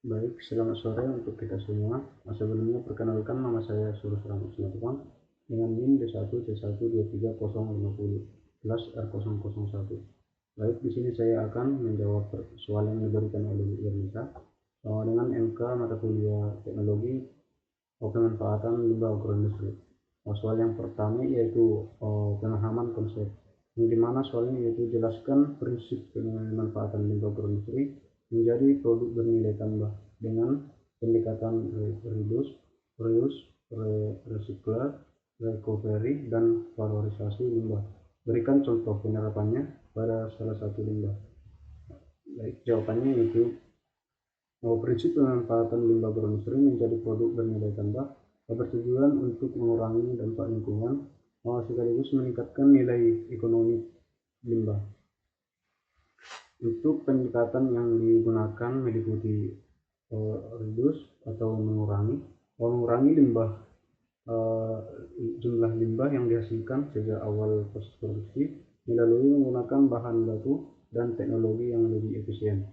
Baik, selamat sore untuk kita semua. Sebelumnya perkenalkan, nama saya Surus Ramos Simatupang dengan NIM D1C1230050+R001. Baik, di sini saya akan menjawab soal yang diberikan oleh Bu Ernita dengan MK mata kuliah Teknologi Pemanfaatan Limbah Agroindustri. Soal yang pertama yaitu pemahaman konsep, yang dimana soalnya yaitu jelaskan prinsip pemanfaatan limbah agroindustri menjadi produk bernilai tambah dengan pendekatan reduce, reuse, recycle, recovery, dan valorisasi limbah. Berikan contoh penerapannya pada salah satu limbah. Baik, jawabannya yaitu prinsip pemanfaatan limbah agroindustri menjadi produk bernilai tambah bertujuan untuk mengurangi dampak lingkungan sekaligus meningkatkan nilai ekonomi limbah. Untuk pendekatan yang digunakan meliputi reduce atau mengurangi limbah, jumlah limbah yang dihasilkan sejak awal proses produksi melalui menggunakan bahan baku dan teknologi yang lebih efisien.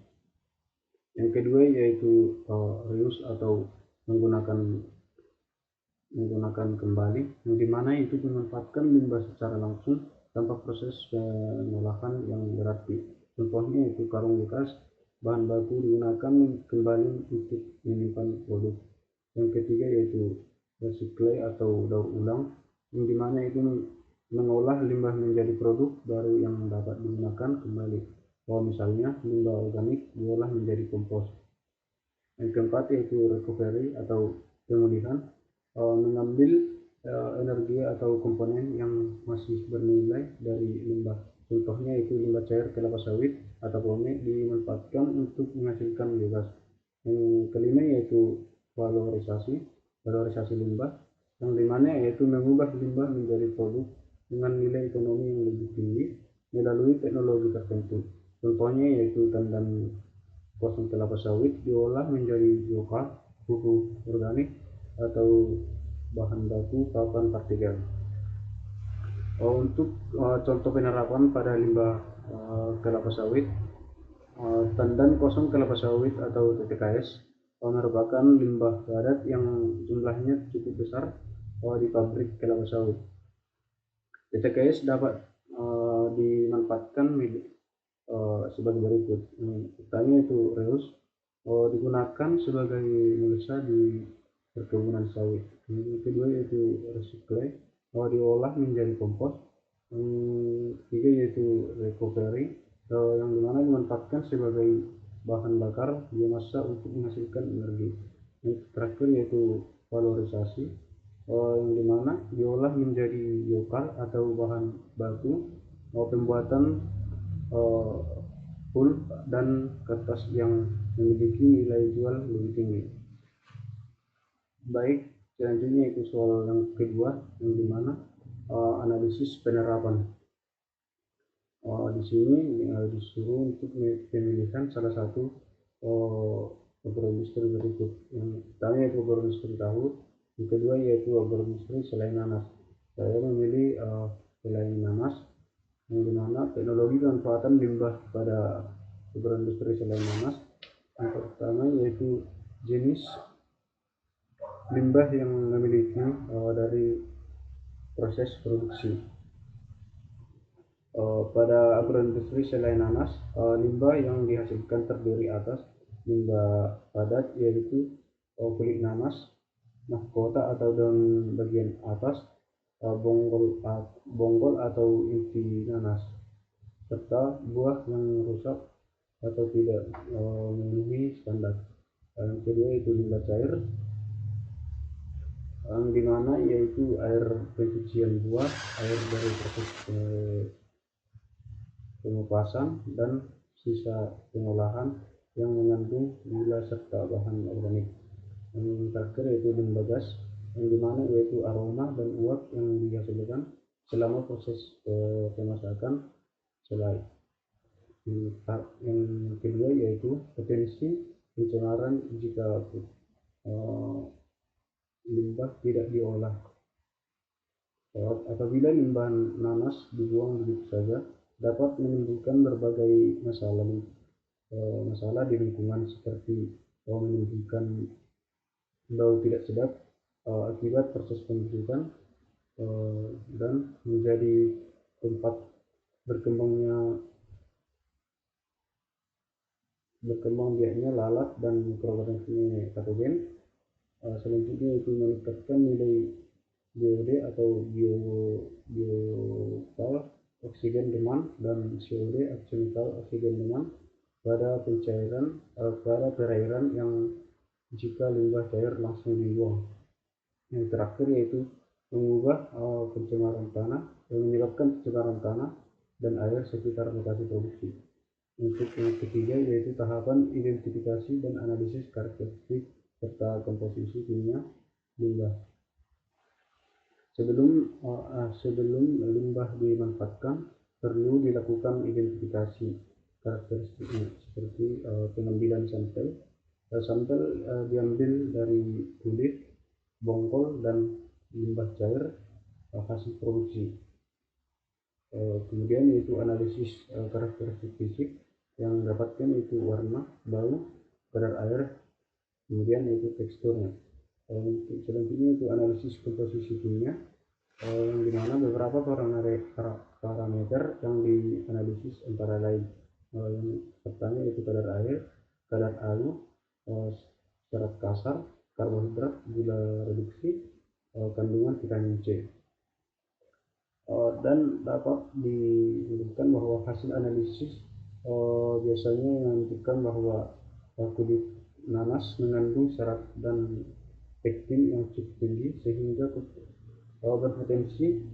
Yang kedua yaitu reuse atau menggunakan kembali, yang dimana itu memanfaatkan limbah secara langsung tanpa proses pengolahan yang berarti. Contohnya itu karung bekas, bahan baku digunakan kembali untuk menyimpan produk. Yang ketiga yaitu recycle atau daur ulang, yang dimana itu mengolah limbah menjadi produk baru yang dapat digunakan kembali. Misalnya limbah organik diolah menjadi kompos. Yang keempat yaitu recovery atau pemulihan, mengambil energi atau komponen yang masih bernilai dari limbah. Contohnya itu limbah cair kelapa sawit atau pome dimanfaatkan untuk menghasilkan biogas. Yang kelima yaitu valorisasi limbah, yang dimana yaitu mengubah limbah menjadi produk dengan nilai ekonomi yang lebih tinggi melalui teknologi tertentu. Contohnya yaitu tandan kosong kelapa sawit diolah menjadi biokar, pupuk organik, atau bahan baku papan partikel. Untuk contoh penerapan pada limbah kelapa sawit, tandan kosong kelapa sawit atau TTKS merupakan limbah padat yang jumlahnya cukup besar di pabrik kelapa sawit. TTKS dapat dimanfaatkan sebagai berikut. Pertama itu reuse, digunakan sebagai mulsa di perkebunan sawit. Yang kedua yaitu recycle, diolah menjadi kompos. Yang ketiga yaitu recovery, yang dimana dimanfaatkan sebagai bahan bakar biomasa untuk menghasilkan energi. Yang terakhir yaitu valorisasi, yang dimana diolah menjadi biokar atau bahan baku pembuatan pulp dan kertas yang memiliki nilai jual lebih tinggi. Baik, selanjutnya itu soal yang kedua, yang dimana analisis penerapan. Di sini disuruh untuk pemilihan salah satu agroindustri berikut. Yang pertama yaitu agroindustri tahu, yang kedua yaitu agroindustri selai nanas. Saya memilih selai nanas, yang dimana teknologi pemanfaatan limbah pada agroindustri selai nanas. Yang pertama yaitu jenis limbah yang memiliki dari proses produksi. Pada agroindustri selai nanas, limbah yang dihasilkan terdiri atas limbah padat yaitu kulit nanas, mahkota atau daun bagian atas, bonggol atau inti nanas, serta buah yang rusak atau tidak memenuhi standar. Yang kedua itu limbah cair, yang dimana yaitu air pencucian buah, air dari proses pengupasan, dan sisa pengolahan yang mengandung gula serta bahan organik. Yang terakhir yaitu limbah gas, yang dimana yaitu aroma dan uap yang dihasilkan selama proses pemasakan selai. Yang kedua yaitu potensi pencemaran jika limbah tidak diolah. Apabila limbah nanas dibuang begitu saja, dapat menimbulkan berbagai masalah di lingkungan seperti menimbulkan bau tidak sedap akibat proses pembusukan dan menjadi tempat berkembang biaknya lalat dan mikroorganisme patogen. Selanjutnya itu meningkatkan nilai BOD atau biokal oksigen demand dan COD chemical oksigen demand pada perairan yang jika limbah cair langsung dibuang. Yang terakhir yaitu menyebabkan pencemaran tanah dan air sekitar lokasi produksi. Untuk yang ketiga yaitu tahapan identifikasi dan analisis karakteristik serta komposisi kimia limbah. Sebelum limbah dimanfaatkan, perlu dilakukan identifikasi karakteristiknya seperti pengambilan sampel. Sampel diambil dari kulit, bongkol, dan limbah cair hasil produksi. Kemudian yaitu analisis karakteristik fisik yang dapatkan itu warna, bau, kadar air, kemudian yaitu teksturnya. Selanjutnya itu analisis komposisi kimia, yang dimana beberapa parameter yang dianalisis antara lain yang pertama yaitu kadar air, kadar alu, serat kasar, karbohidrat, gula reduksi, kandungan vitamin C. Dan dapat ditunjukkan bahwa hasil analisis biasanya menunjukkan bahwa kulit nanas mengandung serat dan pektin yang cukup tinggi sehingga berpotensi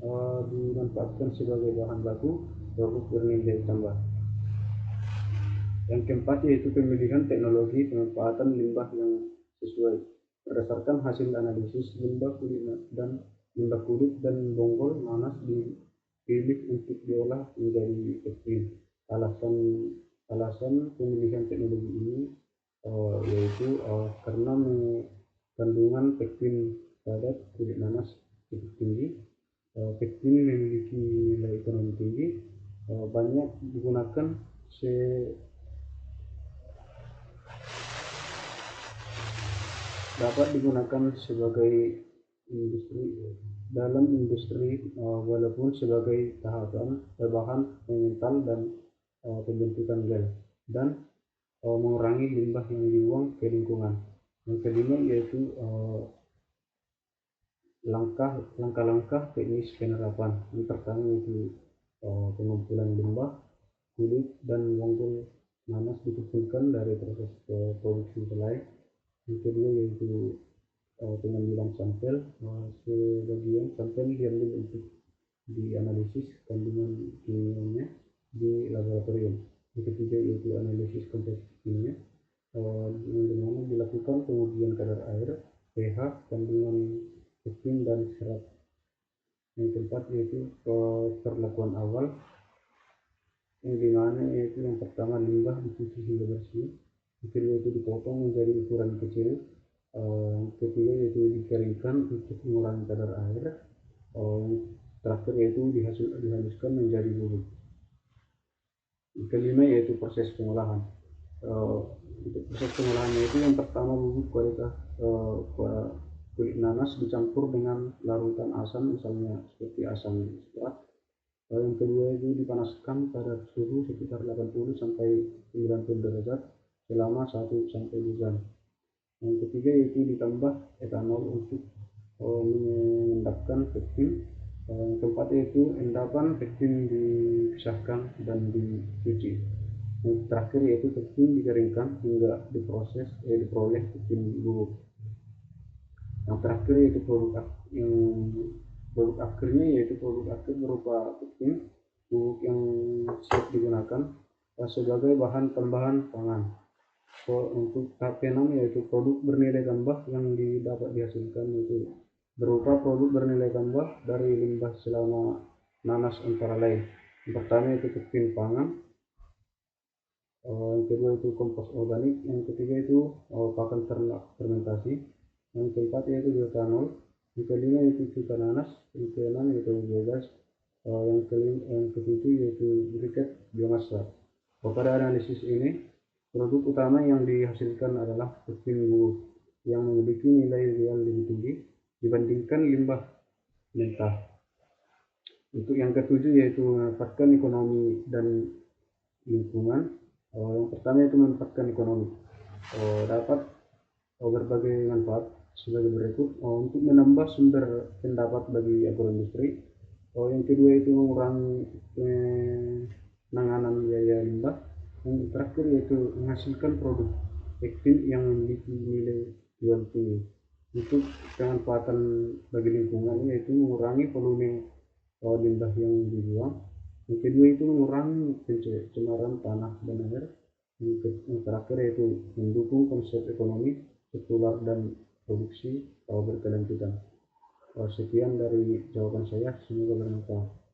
dimanfaatkan sebagai bahan baku produk bernilai tambah. Yang keempat yaitu pemilihan teknologi pemanfaatan limbah yang sesuai. Berdasarkan hasil analisis, limbah kulit dan bonggol nanas dipilih untuk diolah menjadi pektin. Alasan pemilihan teknologi ini yaitu karena kandungan pektin pada kulit nanas cukup tinggi. Pektin memiliki nilai ekonomi tinggi, banyak digunakan dapat digunakan sebagai dalam industri walaupun sebagai bahan pengental dan pembentukan gel, dan mengurangi limbah yang dibuang ke lingkungan. Yang kelima yaitu langkah-langkah teknis penerapan. Yang pertama yaitu pengumpulan limbah kulit dan bonggol nanas dikumpulkan dari proses produksi selai. Yang kedua yaitu pengambilan sampel. Sebagian sampel diambil untuk dianalisis kandungan kimianya di laboratorium. Yang ketiga yaitu analisis komposisi kimia, yang dimana dilakukan pengujian kadar air, pH, kandungan pektin dan serat. Yang keempat yaitu perlakuan awal, yang dimana yaitu yang pertama limbah dicuci hingga bersih, yang kedua itu dipotong menjadi ukuran kecil, yang ketiga yaitu dikeringkan untuk mengurangi kadar air, terakhir yaitu dihaluskan menjadi bubuk. Yang kelima yaitu proses pengolahan. Untuk proses pengolahannya itu yang pertama bubuk kulit nanas dicampur dengan larutan asam, misalnya seperti asam sitrat. Yang kedua itu dipanaskan pada suhu sekitar 80 sampai 90 derajat selama 1 sampai 2 jam. Yang ketiga yaitu ditambah etanol untuk mengendapkan pektin. Yang keempat yaitu endapan pektin dipisahkan dan dicuci. Yang terakhir yaitu pektin dikeringkan hingga diperoleh pektin bubuk. Yang terakhir yaitu produk akhirnya yaitu produk akhir berupa pektin bubuk yang siap digunakan sebagai bahan tambahan pangan. Untuk tahap keenam yaitu produk bernilai tambah yang dapat dihasilkan itu berupa produk bernilai tambah dari limbah selama nanas antara lain. Yang pertama itu pektin pangan, yang kedua itu kompos organik, yang ketiga itu pakan ternak fermentasi, yang keempat yaitu bioetanol, yang kelima yaitu cuka nanas, yang keenam yaitu biogas, yang ketujuh yaitu briket biomasa. Pada analisis ini Produk utama yang dihasilkan adalah puting bulu yang memiliki nilai jual lebih tinggi dibandingkan limbah mentah. Untuk yang ketujuh yaitu memanfaatkan ekonomi dan lingkungan. Yang pertama itu memanfaatkan ekonomi. Dapat berbagai manfaat sebagai berikut. Untuk menambah sumber pendapat bagi agroindustri. Yang kedua itu mengurangi penanganan biaya limbah. Yang terakhir yaitu menghasilkan produk tekstil yang memiliki nilai jual tinggi. Untuk pemanfaatan bagi lingkungan yaitu mengurangi volume limbah yang dibuang. Yang kedua itu mengurangi pencemaran tanah dan air. Yang terakhir yaitu mendukung konsep ekonomi sirkular dan produksi berkelanjutan. Sekian dari jawaban saya, semoga bermanfaat.